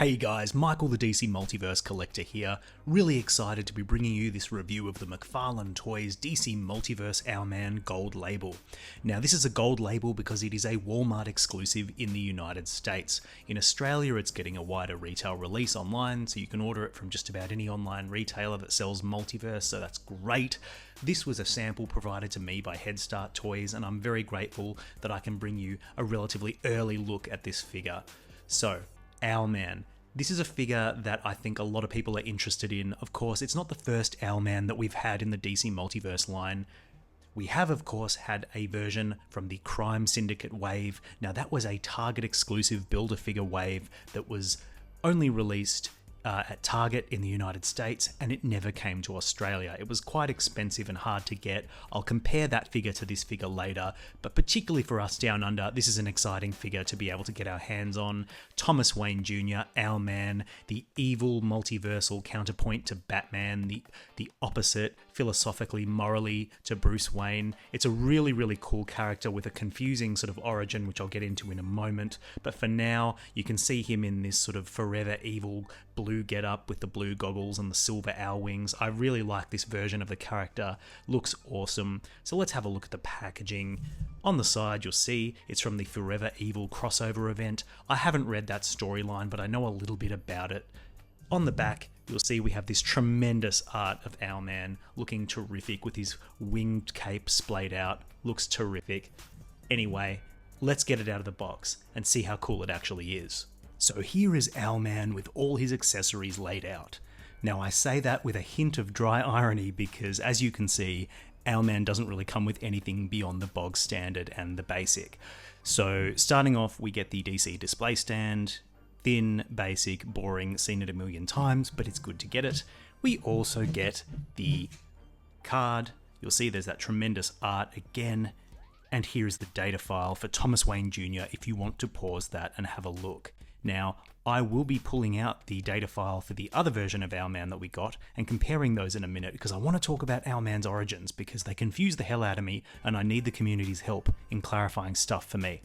Hey guys, Michael the DC Multiverse Collector here. Really excited to be bringing you this review of the McFarlane Toys DC Multiverse Owlman Gold Label. Now this is a gold label because it is a Walmart exclusive in the United States. In Australia it's getting a wider retail release online, so you can order it from just about any online retailer that sells Multiverse, so that's great. This was a sample provided to me by Head Start Toys, and I'm very grateful that I can bring you a relatively early look at this figure. So, Owlman. This is a figure that I think a lot of people are interested in. Of course, it's not the first Owlman that we've had in the DC Multiverse line. We have, of course, had a version from the Crime Syndicate wave. Now, that was a Target exclusive Build-A-Figure wave that was only released at Target in the United States, and it never came to Australia. It was quite expensive and hard to get. I'll compare that figure to this figure later, but particularly for us down under, this is an exciting figure to be able to get our hands on. Thomas Wayne Jr., Owlman, the evil multiversal counterpoint to Batman, the opposite philosophically, morally to Bruce Wayne. It's a really, really cool character with a confusing sort of origin, which I'll get into in a moment, but for now, you can see him in this sort of forever evil blue getup with the blue goggles and the silver owl wings. I really like this version of the character. Looks awesome. So let's have a look at the packaging. On the side, you'll see it's from the Forever Evil crossover event. I haven't read that storyline, but I know a little bit about it. On the back, you'll see we have this tremendous art of Owlman looking terrific with his winged cape splayed out. Looks terrific. Anyway, let's get it out of the box and see how cool it actually is. So here is Owlman with all his accessories laid out. Now I say that with a hint of dry irony because, as you can see, Owlman doesn't really come with anything beyond the bog standard and the basic. So starting off, we get the DC display stand. Thin, basic, boring, seen it a million times, but it's good to get it. We also get the card. You'll see there's that tremendous art again. And here's the data file for Thomas Wayne Jr. if you want to pause that and have a look. Now, I will be pulling out the data file for the other version of Owlman that we got and comparing those in a minute because I want to talk about Owlman's origins because they confuse the hell out of me and I need the community's help in clarifying stuff for me.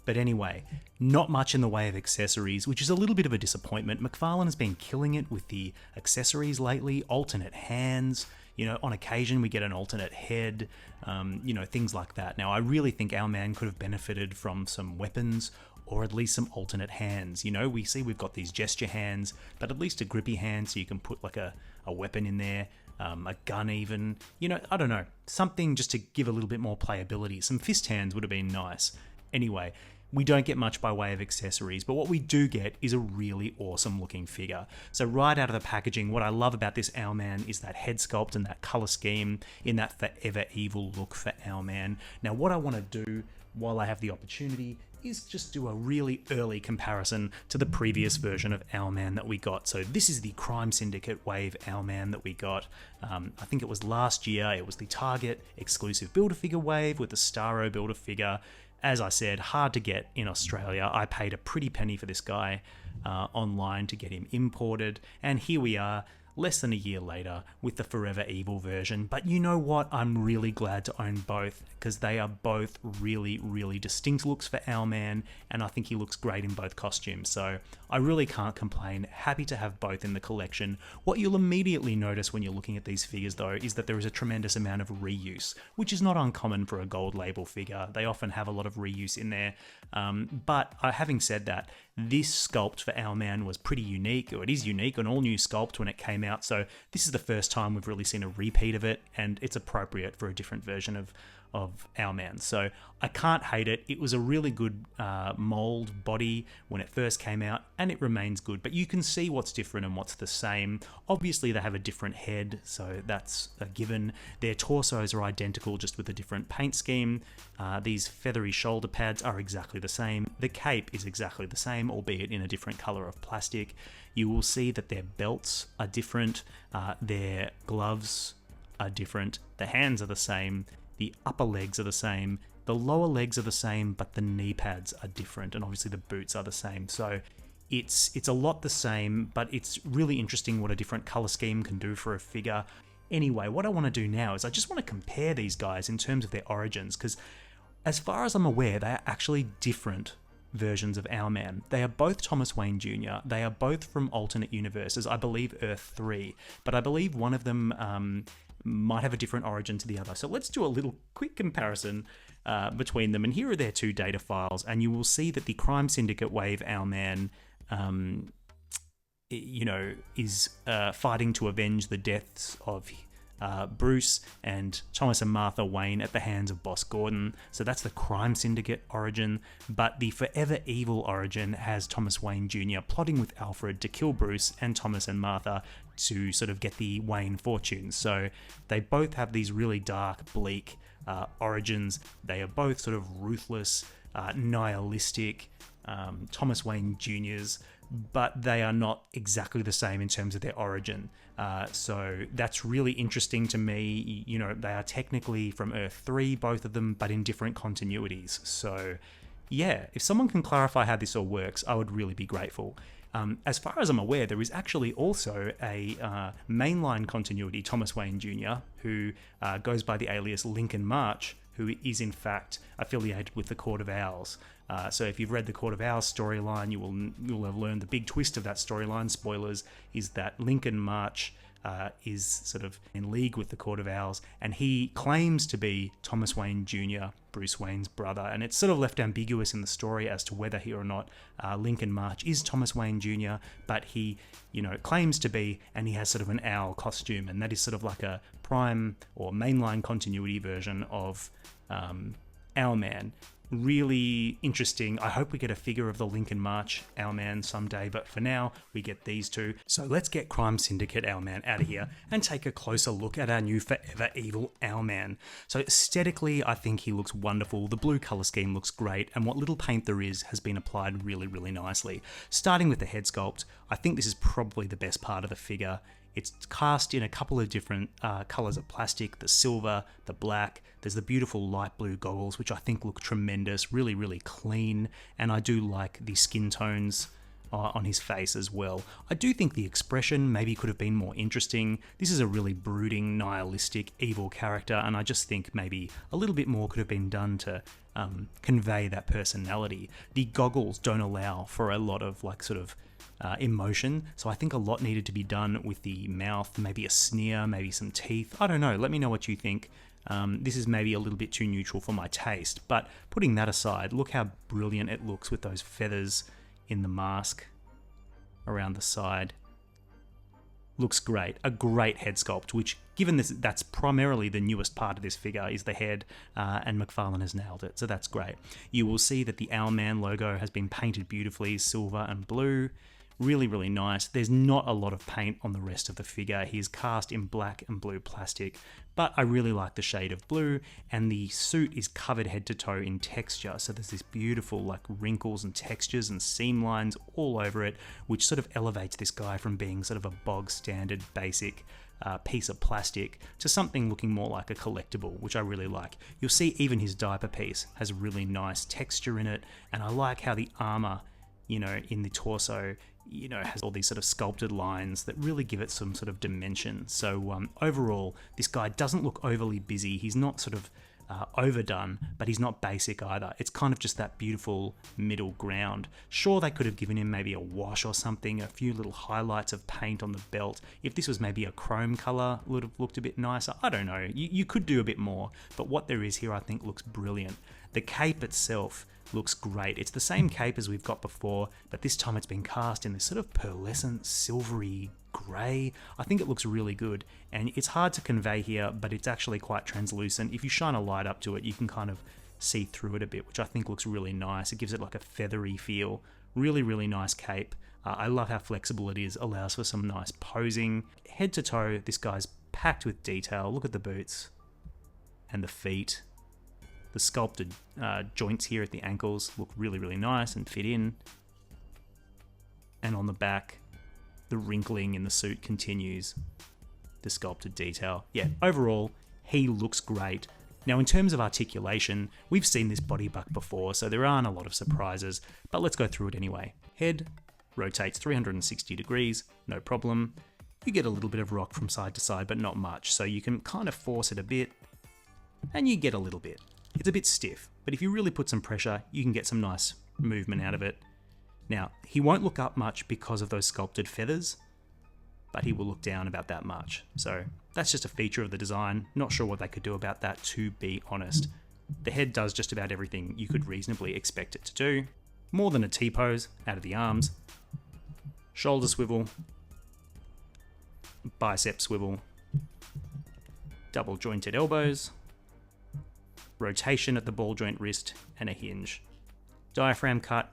But anyway, not much in the way of accessories, which is a little bit of a disappointment. McFarlane has been killing it with the accessories lately, alternate hands. You know, on occasion we get an alternate head, things like that. Now, I really think Owlman could have benefited from some weapons or at least some alternate hands. You know, we see we've got these gesture hands, but at least a grippy hand so you can put like a weapon in there, a gun even. You know, I don't know, something just to give a little bit more playability. Some fist hands would have been nice. Anyway, we don't get much by way of accessories, but what we do get is a really awesome looking figure. So right out of the packaging, what I love about this Owlman is that head sculpt and that color scheme in that forever evil look for Owlman. Now what I want to do while I have the opportunity is just do a really early comparison to the previous version of Owlman that we got. So this is the Crime Syndicate wave Owlman that we got. I think it was last year. It was the Target exclusive Build-A-Figure wave with the Starro Build-A-Figure. As I said, hard to get in Australia. I paid a pretty penny for this guy online to get him imported, and here we are, less than a year later with the Forever Evil version. But you know what? I'm really glad to own both because they are both really, really distinct looks for Owlman, and I think he looks great in both costumes. So I really can't complain. Happy to have both in the collection. What you'll immediately notice when you're looking at these figures though is that there is a tremendous amount of reuse, which is not uncommon for a gold label figure. They often have a lot of reuse in there. But having said that, this sculpt for Owlman was pretty unique, or it is unique, an all-new sculpt when it came out, so this is the first time we've really seen a repeat of it, and it's appropriate for a different version of Owlman. So I can't hate it. It was a really good mold body when it first came out, and it remains good, but you can see what's different and what's the same. Obviously they have a different head, so that's a given. Their torsos are identical, just with a different paint scheme. These feathery shoulder pads are exactly the same. The cape is exactly the same, albeit in a different color of plastic. You will see that their belts are different, their gloves are different, the hands are the same, the upper legs are the same, the lower legs are the same, but the knee pads are different, and obviously the boots are the same. So it's a lot the same, but it's really interesting what a different color scheme can do for a figure. Anyway, what I want to do now is I just want to compare these guys in terms of their origins, because as far as I'm aware, they are actually different versions of Owlman. They are both Thomas Wayne Jr. They are both from alternate universes, I believe Earth 3, but I believe one of them might have a different origin to the other. So let's do a little quick comparison between them. And here are their two data files, and you will see that the Crime Syndicate wave Owlman is fighting to avenge the deaths of Bruce and Thomas and Martha Wayne at the hands of Boss Gordon. So that's the Crime Syndicate origin. But the Forever Evil origin has Thomas Wayne Jr. plotting with Alfred to kill Bruce and Thomas and Martha to sort of get the Wayne fortunes. So they both have these really dark, bleak origins. They are both sort of ruthless, nihilistic Thomas Wayne Jr.'s, but they are not exactly the same in terms of their origin. So that's really interesting to me. You know, they are technically from Earth 3, both of them, but in different continuities. So yeah, if someone can clarify how this all works, I would really be grateful. As far as I'm aware, there is actually also a mainline continuity, Thomas Wayne Jr., who goes by the alias Lincoln March, who is in fact affiliated with the Court of Owls. So if you've read the Court of Owls storyline, you'll have learned the big twist of that storyline. Spoilers, is that Lincoln March is sort of in league with the Court of Owls, and he claims to be Thomas Wayne Jr., Bruce Wayne's brother, and it's sort of left ambiguous in the story as to whether he or not Lincoln March is Thomas Wayne Jr., but he, claims to be, and he has sort of an owl costume, and that is sort of like a prime or mainline continuity version of Owlman. Really interesting. I hope we get a figure of the Lincoln March Owlman someday, but for now we get these two. So let's get Crime Syndicate Owlman out of here and take a closer look at our new Forever Evil Owlman. So aesthetically, I think he looks wonderful. The blue color scheme looks great, and what little paint there is has been applied really, really nicely. Starting with the head sculpt, I think this is probably the best part of the figure. It's cast in a couple of different colours of plastic, the silver, the black. There's the beautiful light blue goggles, which I think look tremendous, really, really clean. And I do like the skin tones on his face as well. I do think the expression maybe could have been more interesting. This is a really brooding, nihilistic, evil character, and I just think maybe a little bit more could have been done to convey that personality. The goggles don't allow for a lot of emotion, so I think a lot needed to be done with the mouth, maybe a sneer, maybe some teeth. I don't know, let me know what you think. This is maybe a little bit too neutral for my taste, but putting that aside, look how brilliant it looks with those feathers in the mask around the side. Looks great. A great head sculpt, which, given this, that's primarily the newest part of this figure, is the head, and McFarlane has nailed it, so that's great. You will see that the Owlman logo has been painted beautifully, silver and blue. Really, really nice. There's not a lot of paint on the rest of the figure. He's cast in black and blue plastic, but I really like the shade of blue, and the suit is covered head to toe in texture. So there's this beautiful wrinkles and textures and seam lines all over it, which sort of elevates this guy from being sort of a bog standard basic piece of plastic to something looking more like a collectible, which I really like. You'll see even his diaper piece has really nice texture in it, and I like how the armor, in the torso, has all these sort of sculpted lines that really give it some sort of dimension. So overall, this guy doesn't look overly busy. He's not sort of overdone, but he's not basic either. It's kind of just that beautiful middle ground. Sure, they could have given him maybe a wash or something, a few little highlights of paint on the belt. If this was maybe a chrome color, would have looked a bit nicer. I don't know. You could do a bit more, but what there is here I think looks brilliant. The cape itself looks great. It's the same cape as we've got before, but this time it's been cast in this sort of pearlescent, silvery grey. I think it looks really good, and it's hard to convey here, but it's actually quite translucent. If you shine a light up to it, you can kind of see through it a bit, which I think looks really nice. It gives it like a feathery feel. Really, really nice cape. I love how flexible it is, allows for some nice posing. Head to toe, this guy's packed with detail. Look at the boots and the feet. The sculpted joints here at the ankles look really, really nice and fit in. And on the back, the wrinkling in the suit continues. The sculpted detail. Yeah, overall, he looks great. Now, in terms of articulation, we've seen this body buck before, so there aren't a lot of surprises, but let's go through it anyway. Head rotates 360 degrees, no problem. You get a little bit of rock from side to side, but not much, so you can kind of force it a bit, and you get a little bit. It's a bit stiff, but if you really put some pressure, you can get some nice movement out of it. Now, he won't look up much because of those sculpted feathers, but he will look down about that much. So that's just a feature of the design. Not sure what they could do about that, to be honest. The head does just about everything you could reasonably expect it to do. More than a T-pose out of the arms. Shoulder swivel. Bicep swivel. Double jointed elbows. Rotation at the ball joint wrist and a hinge. Diaphragm cut.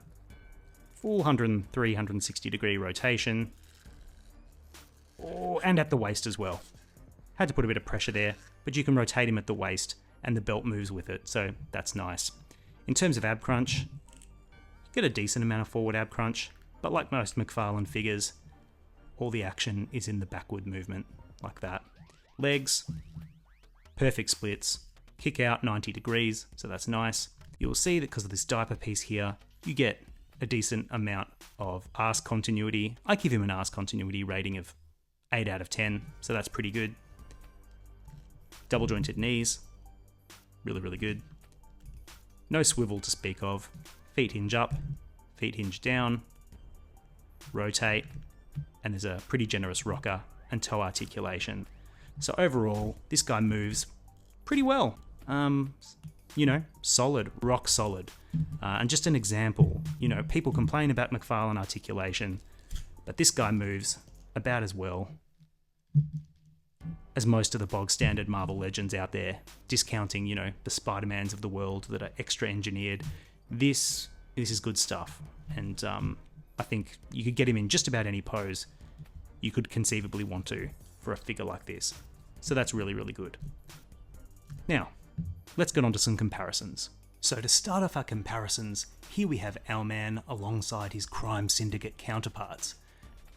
Full 360 degree rotation. Oh, and at the waist as well. Had to put a bit of pressure there, but you can rotate him at the waist and the belt moves with it, so that's nice. In terms of ab crunch, you get a decent amount of forward ab crunch, but like most McFarlane figures, all the action is in the backward movement, like that. Legs, perfect splits, kick out 90 degrees, so that's nice. You'll see that because of this diaper piece here, you get a decent amount of arse continuity. I give him an arse continuity rating of 8 out of 10, so that's pretty good. Double jointed knees, really, really good. No swivel to speak of. Feet hinge up, feet hinge down, rotate, and there's a pretty generous rocker and toe articulation. So overall, this guy moves pretty well. You know, solid, rock solid. And just an example, you know, people complain about McFarlane articulation, but this guy moves about as well as most of the bog standard Marvel Legends out there, discounting, you know, the Spider-Mans of the world that are extra engineered. This is good stuff, and I think you could get him in just about any pose you could conceivably want to for a figure like this. So that's really, really good. Now, let's get on to some comparisons. So to start off our comparisons, here we have Owlman alongside his Crime Syndicate counterparts.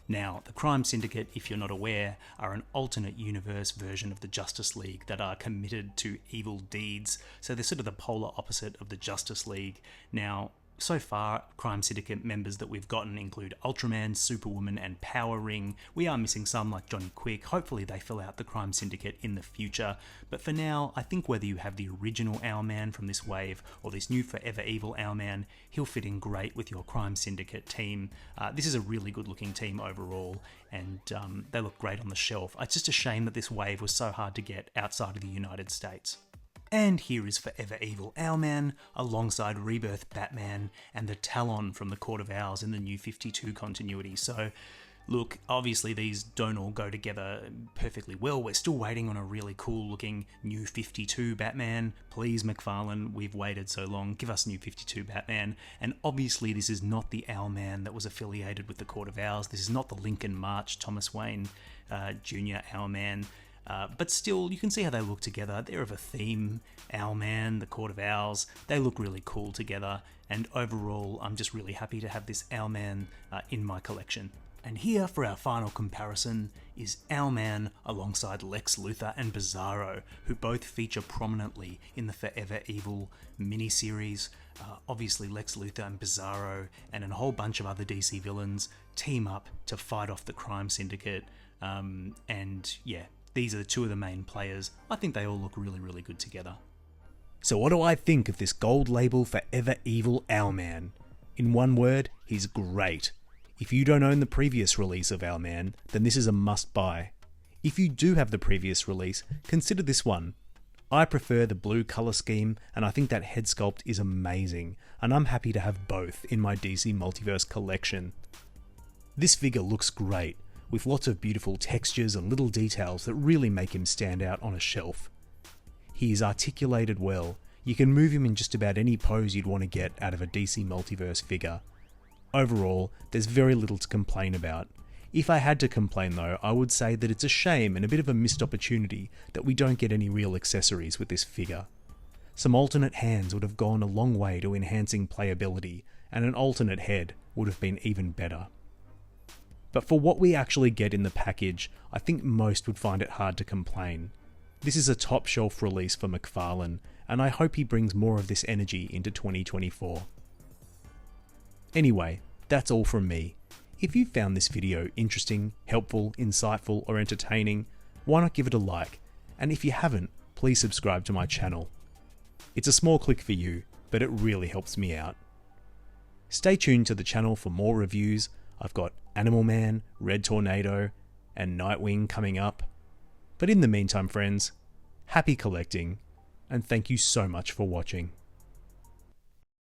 Now, the Crime Syndicate, if you're not aware, are an alternate universe version of the Justice League that are committed to evil deeds. So they're sort of the polar opposite of the Justice League. Now, so far, Crime Syndicate members that we've gotten include Ultraman, Superwoman, and Power Ring. We are missing some like Johnny Quick. Hopefully they fill out the Crime Syndicate in the future. But for now, I think whether you have the original Owlman from this wave or this new Forever Evil Owlman, he'll fit in great with your Crime Syndicate team. This is a really good looking team overall, and they look great on the shelf. It's just a shame that this wave was so hard to get outside of the United States. And here is Forever Evil Owlman, alongside Rebirth Batman and the Talon from the Court of Owls in the New 52 continuity. So, look, obviously these don't all go together perfectly well. We're still waiting on a really cool looking New 52 Batman. Please, McFarlane, we've waited so long. Give us New 52 Batman. And obviously this is not the Owlman that was affiliated with the Court of Owls. This is not the Lincoln March Thomas Wayne Jr. Owlman. But still, you can see how they look together. They're of a theme. Owlman, the Court of Owls, they look really cool together. And overall, I'm just really happy to have this Owlman in my collection. And here for our final comparison is Owlman alongside Lex Luthor and Bizarro, who both feature prominently in the Forever Evil miniseries. Obviously Lex Luthor and Bizarro and a whole bunch of other DC villains team up to fight off the Crime Syndicate. And yeah, these are the two of the main players. I think they all look really, really good together. So what do I think of this gold label Forever Evil Owlman? In one word, he's great. If you don't own the previous release of Owlman, then this is a must-buy. If you do have the previous release, consider this one. I prefer the blue colour scheme, and I think that head sculpt is amazing, and I'm happy to have both in my DC Multiverse collection. This figure looks great, with lots of beautiful textures and little details that really make him stand out on a shelf. He is articulated well. You can move him in just about any pose you'd want to get out of a DC Multiverse figure. Overall, there's very little to complain about. If I had to complain though, I would say that it's a shame and a bit of a missed opportunity that we don't get any real accessories with this figure. Some alternate hands would have gone a long way to enhancing playability, and an alternate head would have been even better. But for what we actually get in the package, I think most would find it hard to complain. This is a top shelf release for McFarlane, and I hope he brings more of this energy into 2024. Anyway, that's all from me. If you found this video interesting, helpful, insightful, or entertaining, why not give it a like? And if you haven't, please subscribe to my channel. It's a small click for you, but it really helps me out. Stay tuned to the channel for more reviews. I've got Animal Man, Red Tornado, and Nightwing coming up. But in the meantime, friends, happy collecting, and thank you so much for watching.